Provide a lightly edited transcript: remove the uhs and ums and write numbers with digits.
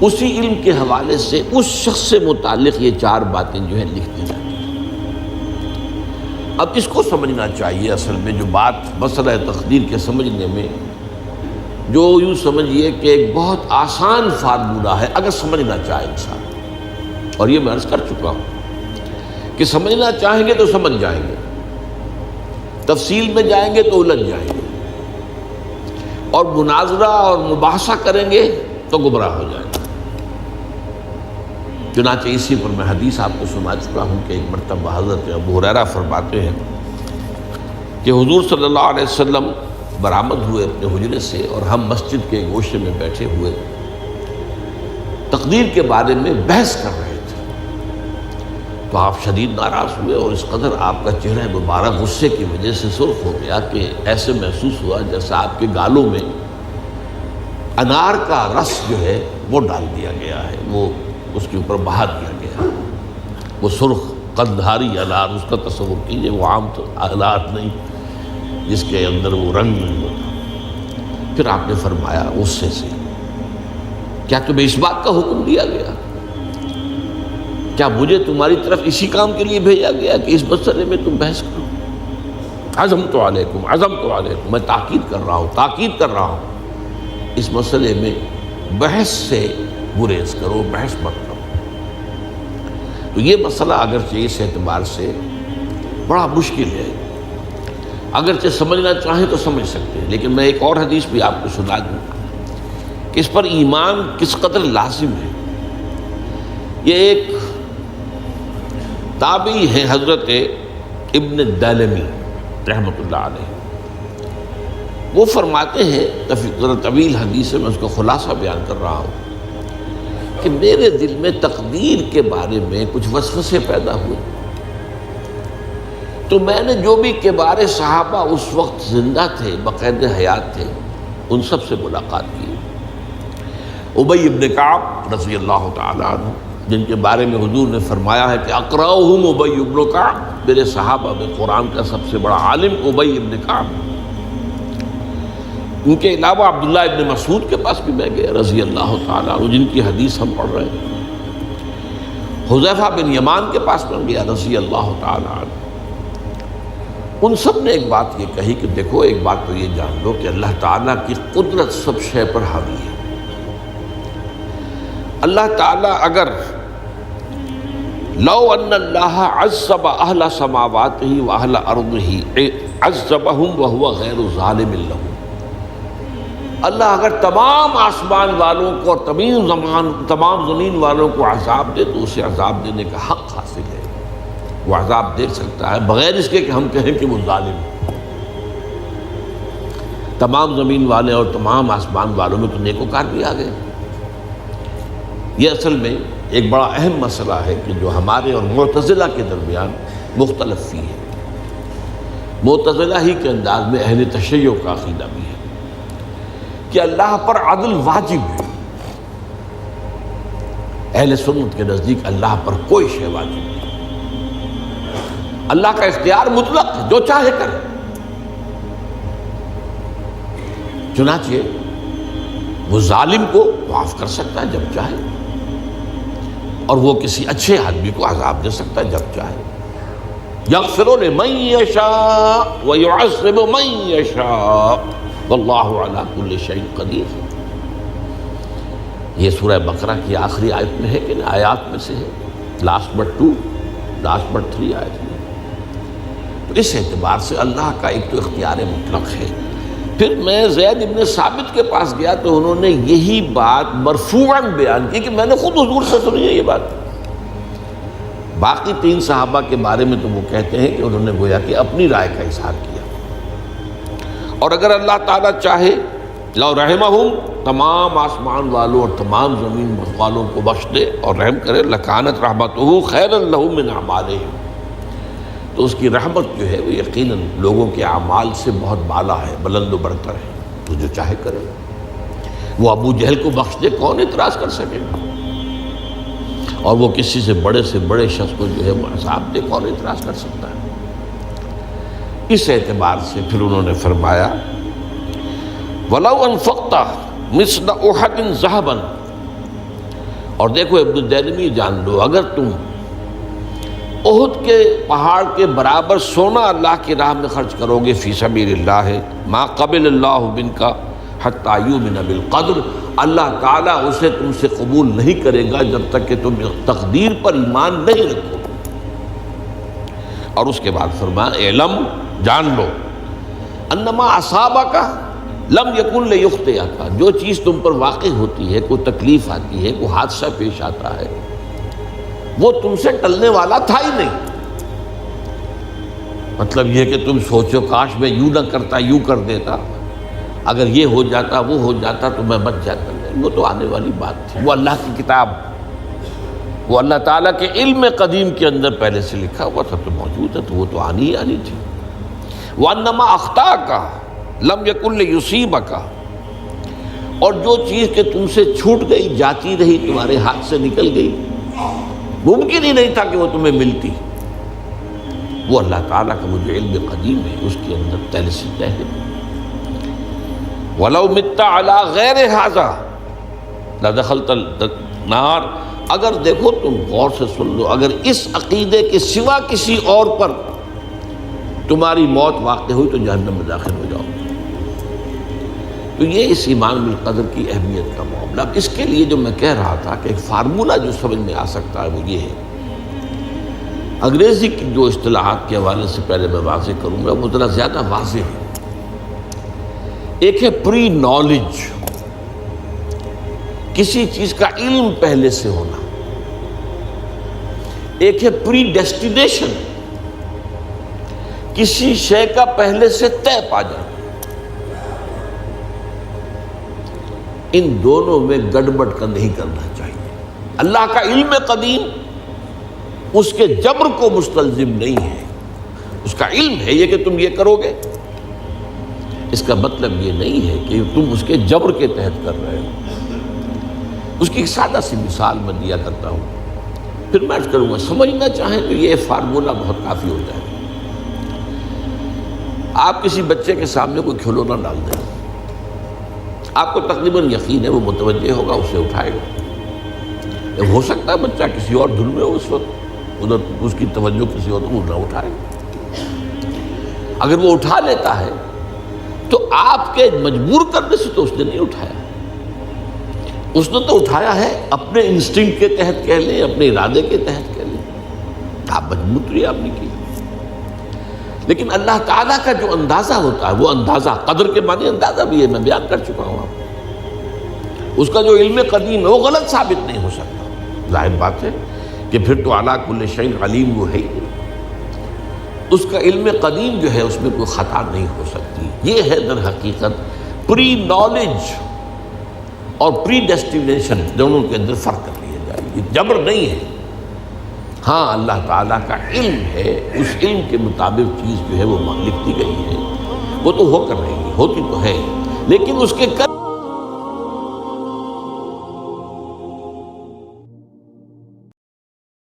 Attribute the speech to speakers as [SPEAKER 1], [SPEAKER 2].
[SPEAKER 1] اسی علم کے حوالے سے اس شخص سے متعلق یہ 4 باتیں جو ہیں لکھ دی جاتی ہیں۔ اب اس کو سمجھنا چاہیے، اصل میں جو بات مسئلہ تقدیر کے سمجھنے میں، جو یوں سمجھیے کہ ایک بہت آسان فارمولہ ہے اگر سمجھنا چاہے انسان، اور یہ میں عرض کر چکا ہوں کہ سمجھنا چاہیں گے تو سمجھ جائیں گے، تفصیل میں جائیں گے تو الجھ جائیں گے، اور مناظرہ اور مباحثہ کریں گے تو گمراہ ہو جائیں گے۔ چنانچہ اسی پر میں حدیث آپ کو سنا چکا ہوں کہ ایک مرتبہ حضرت ابو ہریرہ فرماتے ہیں کہ حضور صلی اللہ علیہ وسلم برآمد ہوئے اپنے حجرے سے، اور ہم مسجد کے گوشے میں بیٹھے ہوئے تقدیر کے بارے میں بحث کر رہے تھے، تو آپ شدید ناراض ہوئے، اور اس قدر آپ کا چہرہ مبارک غصے کی وجہ سے سرخ ہو گیا کہ ایسے محسوس ہوا جیسا آپ کے گالوں میں انار کا رس جو ہے وہ ڈال دیا گیا ہے، وہ اس کے اوپر بہا دیا گیا، وہ سرخ قندھاری انار، اس کا تصور کیجئے، وہ عام تو انار نہیں جس کے اندر وہ رنگ نہیں ہوتا۔ پھر آپ نے فرمایا غصے سے، کیا تمہیں اس بات کا حکم دیا گیا؟ کیا مجھے تمہاری طرف اسی کام کے لیے بھیجا گیا کہ اس مسئلے میں تم بحث کرو؟ عزمت علیکم میں تاکید کر رہا ہوں اس مسئلے میں بحث سے گریز کرو، بحث مت کرو۔ تو یہ مسئلہ اگرچہ اس اعتبار سے بڑا مشکل ہے، اگرچہ سمجھنا چاہیں تو سمجھ سکتے ہیں، لیکن میں ایک اور حدیث بھی آپ کو سنا دوں کہ اس پر ایمان کس قدر لازم ہے۔ یہ ایک تابعی ہے حضرت ابن دالمی رحمۃ اللہ علیہ، وہ فرماتے ہیں، ذرا طویل حدیث ہے، میں اس کا خلاصہ بیان کر رہا ہوں، کہ میرے دل میں تقدیر کے بارے میں کچھ وسوسے پیدا ہوئے، تو میں نے جو بھی کبار صحابہ اس وقت زندہ تھے، بقید حیات تھے، ان سب سے ملاقات کی۔ ابی ابن کعب رضی اللہ تعالیٰ عنہ، جن کے بارے میں حضور نے فرمایا ہے کہ اقرأہم ابی ابن کعب، میرے صحابہ میں قرآن کا سب سے بڑا عالم ابی ابن کعب۔ ان کے علاوہ عبداللہ ابن مسعود کے پاس بھی میں گیا رضی اللہ تعالیٰ عنہ، جن کی حدیث ہم پڑھ رہے ہیں۔ حذیفہ بن یمان کے پاس میں گیا رضی اللہ تعالیٰ عنہ۔ ان سب نے ایک بات یہ کہی کہ دیکھو، ایک بات تو یہ جان لو کہ اللہ تعالیٰ کی قدرت سب شے پر حاوی ہے۔ اللہ تعالیٰ اگر لو ان اللہ عذب اہل سماواتہ واہل ارضہ عذبہم وہو غیر ظالم لہم، اللہ اگر تمام آسمان والوں کو اور تمام زمین والوں کو عذاب دے تو اسے عذاب دینے کا حق حاصل ہے، وہ عذاب دے سکتا ہے بغیر اس کے کہ ہم کہیں کہ وہ ظالم ہے۔ تمام زمین والے اور تمام آسمان والوں میں تو نیکوکار بھی آ گئے۔ یہ اصل میں ایک بڑا اہم مسئلہ ہے کہ جو ہمارے اور معتزلہ کے درمیان مختلف فی ہے۔ معتزلہ ہی کے انداز میں اہل تشیع کا عقیدہ بھی ہے کہ اللہ پر عدل واجب ہے، اہل سنت کے نزدیک اللہ پر کوئی شے واجب نہیں، اللہ کا اختیار مطلق ہے، جو چاہے کرے۔ چنانچہ وہ ظالم کو معاف کر سکتا ہے جب چاہے، اور وہ کسی اچھے آدمی کو عذاب دے سکتا ہے جب چاہے۔ یغفر لمن یشاء ویعذب من یشاء واللہ علی کل شیء قدیر۔ یہ سورہ بقرہ کی آخری آیت میں ہے کہ آیات میں سے ہے، لاسٹ بٹ 3 آیت میں۔ تو اس اعتبار سے اللہ کا ایک تو اختیار مطلق ہے۔ پھر میں زید ابن ثابت کے پاس گیا تو انہوں نے یہی بات مرفوعاً بیان کی کہ میں نے خود حضور سے سنی ہے یہ بات۔ باقی 3 صحابہ کے بارے میں تو وہ کہتے ہیں کہ انہوں نے گویا کہ اپنی رائے کا اظہار کیا، اور اگر اللہ تعالیٰ چاہے لو رحمہم، تمام آسمان والوں اور تمام زمین والوں کو بخش دے اور رحم کرے، لکانت رحمتہ خیرا لہم من اعمالہم، تو اس کی رحمت جو ہے وہ یقیناً لوگوں کے اعمال سے بہت بالا ہے، بلند و برتر ہے، تو جو چاہے کرے۔ وہ ابو جہل کو بخش دے، کون اعتراض کر سکے گا؟ اور وہ کسی سے بڑے شخص کو جو ہے وہ عذاب دے، کون اعتراض کر سکتا ہے؟ اس اعتبار سے پھر انہوں نے فرمایا وَلَوْ أَنفَقْتَ مِثْلَ أُحَدٍ ذَهَبًا، اور دیکھو ابن الدیلمی جان لو، اگر تم احد کے پہاڑ کے برابر سونا اللہ کی راہ میں خرچ کرو گے فی سبیل اللہ، ما قبل اللہ منک حتی یؤمن بالقدر، اللہ تعالیٰ اسے تم سے قبول نہیں کرے گا جب تک کہ تم تقدیر پر ایمان نہیں رکھو۔ اور اس کے بعد فرمایا اعلم، جان لو، انما اصابک لم یکن لیخطئک، جو چیز تم پر واقع ہوتی ہے، کوئی تکلیف آتی ہے، کوئی حادثہ پیش آتا ہے، وہ تم سے ٹلنے والا تھا ہی نہیں۔ مطلب یہ کہ تم سوچو کاش میں یوں نہ کرتا، یوں کر دیتا، اگر یہ ہو جاتا، وہ ہو جاتا تو میں بچ جاتا، نہیں، وہ تو آنے والی بات تھی، وہ اللہ کی کتاب، وہ اللہ تعالیٰ کے علم قدیم کے اندر پہلے سے لکھا ہوا تھا، تو موجود ہے، تو وہ تو آنی ہی آنی تھی۔ وَأَنَّمَا أَخْطَأَكَ لَمْ يَكُنْ لِيُصِيبَكَ، اور جو چیز کہ تم سے چھوٹ گئی، جاتی رہی، تمہارے ہاتھ سے نکل گئی، ممکن ہی نہیں تھا کہ وہ تمہیں ملتی، وہ اللہ تعالیٰ کا وہ جو علم قدیم ہے اس کے اندر پہلے سے طے ہے۔ وَلَوْ مِتَّ عَلَىٰ غَيْرِ هَٰذَا لَدَخَلْتَ النَّارَ، اگر دیکھو تم غور سے سن لو، اگر اس عقیدے کے سوا کسی اور پر تمہاری موت واقع ہوئی تو جہنم میں داخل ہو جاؤ۔ تو یہ اس ایمان بالقدر کی اہمیت کا معاملہ۔ اب اس کے لیے جو میں کہہ رہا تھا کہ ایک فارمولہ جو سمجھ میں آ سکتا ہے وہ یہ ہے، انگریزی کی جو اصطلاحات کے حوالے سے پہلے میں واضح کروں گا وہ ذرا زیادہ واضح ہے۔ ایک ہے پری نالج، کسی چیز کا علم پہلے سے ہونا، ایک ہے پری ڈیسٹینیشن، کسی شے کا پہلے سے طے پا جانا۔ ان دونوں میں گڑبڑ کا نہیں کرنا چاہیے۔ اللہ کا علم قدیم اس کے جبر کو مستلزم نہیں ہے، اس کا علم ہے یہ کہ تم یہ کرو گے، اس کا مطلب یہ نہیں ہے کہ تم اس کے جبر کے تحت کر رہے ہو۔ اس کی ایک سادہ سی مثال میں دیا کرتا ہوں، پھر میں کروں گا، سمجھنا چاہیں تو یہ فارمولہ بہت کافی ہو جائے۔ آپ کسی بچے کے سامنے کوئی کھلونا ڈال دیں، آپ کو تقریباً یقین ہے وہ متوجہ ہوگا، اسے اٹھائے گا۔ ہو سکتا ہے بچہ کسی اور دھن میں ہو اس وقت، ادھر اس کی توجہ کسی اور کو نہ اٹھائے۔ اگر وہ اٹھا لیتا ہے تو آپ کے مجبور کرنے سے تو اس نے نہیں اٹھایا، اس نے تو اٹھایا ہے اپنے انسٹنکٹ کے تحت کہہ لیں، اپنے ارادے کے تحت کہہ لیں، آپ مجبور تو یہ آپ نے کی۔ لیکن اللہ تعالیٰ کا جو اندازہ ہوتا ہے وہ اندازہ، قدر کے معنی اندازہ بھی ہے، میں بیان کر چکا ہوں آپ کو۔ اس کا جو علم قدیم ہے وہ غلط ثابت نہیں ہو سکتا۔ ظاہر بات ہے کہ پھر تو اعلیٰ کل شیء علیم وہ ہے ہی نہیں، اس کا علم قدیم جو ہے اس میں کوئی خطا نہیں ہو سکتی۔ یہ ہے در حقیقت پری نالج اور پری ڈیسٹینیشن، دونوں کے اندر فرق کر لیا جائے، یہ جبر نہیں ہے۔ ہاں اللہ تعالیٰ کا علم ہے، اس علم کے مطابق چیز جو ہے وہ لکھتی گئی ہے، وہ تو ہو کر رہی ہے، ہوتی تو ہے، لیکن اس کے